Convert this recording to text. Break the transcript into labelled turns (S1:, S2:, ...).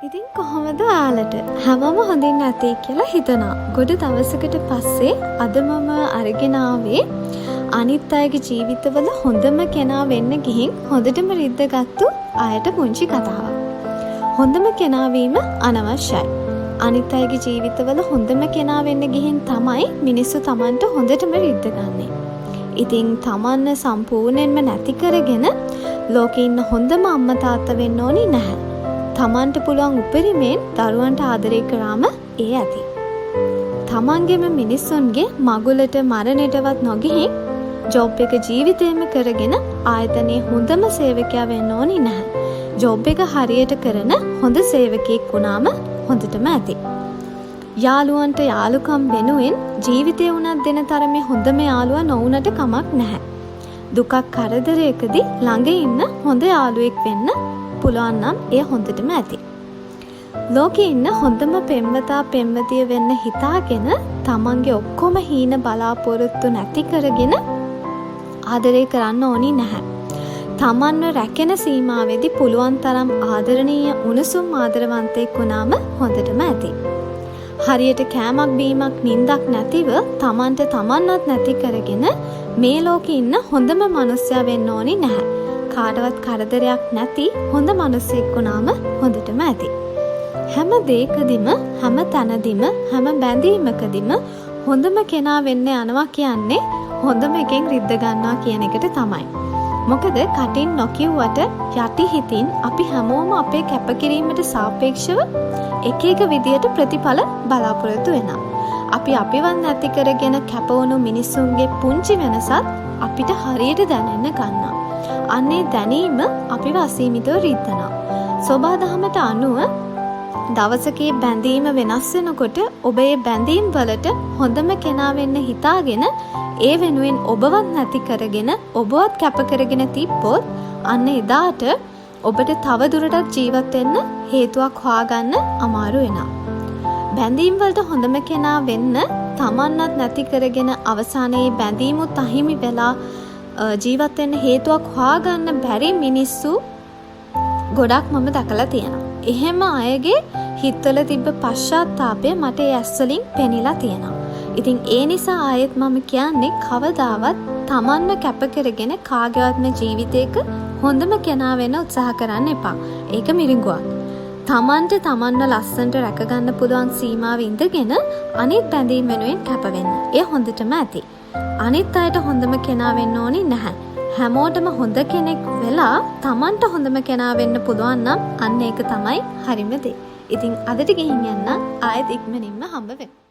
S1: ඉතින් කොහොමද ඔයාලට හැමෝම හොඳින් නැති කියලා හිතනවා. ගොඩ දවසකට පස්සේ අද මම අරගෙන ආවේ අනිත් අයගේ ජීවිතවල හොඳම කෙනා වෙන්න ගිහින් හොඳටම රිද්දගත්තු අයට පුංචි කතාවක්. හොඳම කෙනා වීම අනවශ්‍යයි. අනිත් අයගේ ජීවිතවල හොඳම කෙනා වෙන්න ගිහින් තමයි මිනිස්සු Tamanට හොඳටම රිද්දගන්නේ. ඉතින් Tamanne සම්පූර්ණයෙන්ම නැති කරගෙන ලෝකේ ඉන්න හොඳම අම්මා තාත්තා වෙන්න ඕනි නැහැ. තමන්ට පුළුවන් උපරිමයෙන් දරුවන්ට ආදරය කරාම ඒ ඇති. තමන්ගේම මිනිස්සුන්ගේ මගුලට මරණයටවත් නොගිහින් ජොබ් එක ජීවිතේම කරගෙන ආයතනයේ හොඳම සේවකයා වෙන්න ඕනි නැහැ. ජොබ් එක හරියට කරන හොඳ සේවකයෙක් වුණාම හොඳටම ඇති. යාළුවන්ට යාළුකම් වෙනුවෙන් ජීවිතේ උනත් දෙන තරමේ හොඳම යාළුවා නොවුනට කමක් නැහැ. දුකක් කරදරයකදී ළඟ ඉන්න හොඳ යාළුවෙක් වෙන්න පුළුවන් නම් එය හොඳටම ඇති. ලෝකේ ඉන්න හොඳම පෙම්වතා පෙම්වතිය වෙන්න හිතාගෙන තමන්ගේ ඔක්කොම හීන බලාපොරොත්තු නැති කරගෙන ආදරය කරන්න ඕනි නැහැ. තමන්ව රැකෙන සීමාවෙදී පුළුවන් තරම් ආදරණීය උණුසුම් ආදරවන්තයෙක් වුණාම හොඳටම ඇති. හරියට කෑමක් බීමක් නිින්දක් නැතිව තමන්ට තමන්වත් නැති කරගෙන මේ ලෝකේ ඉන්න හොඳම මිනිසයා වෙන්න ඕනි නැහැ. කාටවත් කරදරයක් නැති හොඳ මිනිසෙක් වුණාම හොඳටම ඇති. හැම දෙයකදීම හැම තැනදීම හැම බැඳීමකදීම හොඳම කෙනා වෙන්න යනවා කියන්නේ හොඳම එකෙන් රිද්ද ගන්නවා කියන එකට තමයි. මොකද කටින් නොකියුවට යටි හිතින් අපි හැමෝම අපේ කැපකිරීමට සාපේක්ෂව එක එක විදියට ප්‍රතිඵල බලාපොරොත්තු වෙනවා. අපි අපිවත් නැති කරගෙන කැපවුණු මිනිසුන්ගේ පුංචි වෙනසත් අපිට හරියට දැනෙන්න ගන්නවා. අන්නේ දැනීම අපිව අසීමිතව රිද්දනවා. සෝබාදහමට අනුව දවසකේ බැඳීම වෙනස් වෙනකොට ඔබ ඒ බැඳීම් වලට හොඳම කෙනා වෙන්න හිතාගෙන ඒ වෙනුවෙන් ඔබවත් නැති කරගෙන ඔබවත් කැප කරගෙන තිබ්බොත් අන්න එදාට ඔබට තව දුරටත් ජීවත් වෙන්න හේතුවක් හොයාගන්න අමාරු වෙනවා. බැඳීම් වලට හොඳම කෙනා වෙන්න තමන්වත් නැති කරගෙන අවසානයේ බැඳීමුත් අහිමි වෙලා ජීවත් වෙන්න හේතුවක් හොයාගන්න බැරි මිනිස්සු ගොඩක් මම දැකලා තියෙනවා. එහෙම අයගේ හිතවල තිබ්බ පශ්චාත්තාපය මට ඒ ඇස්වලින් පෙනිලා තියෙනවා. ඉතින් ඒ නිසා ආයෙත් මම කියන්නේ කවදාවත් තමන්ව කැප කරගෙන කාගේවත්ම ජීවිතයක හොඳම කෙනා වෙන්න උත්සාහ කරන්න එපා. ඒක මිරිඟුවක්. තමන්ට තමන්ව ලස්සනට රැකගන්න පුළුවන් සීමාවෙ ඉඳගෙන අනිත් බැඳීම් වෙනුවෙන් කැප වෙන්න. ඒ හොඳටම ඇති. අනිත් අයට හොඳම කෙනා වෙන්න ඕනි නැහැ. හැමෝටම හොඳ කෙනෙක් වෙලා තමන්ට හොඳම කෙනා වෙන්න පුළුවන් නම් අන්න ඒක තමයි හරිම දේ. ඉතින් අදට ගිහින් යන්න ආයෙත් ඉක්මනින්ම හම්බ වෙමු.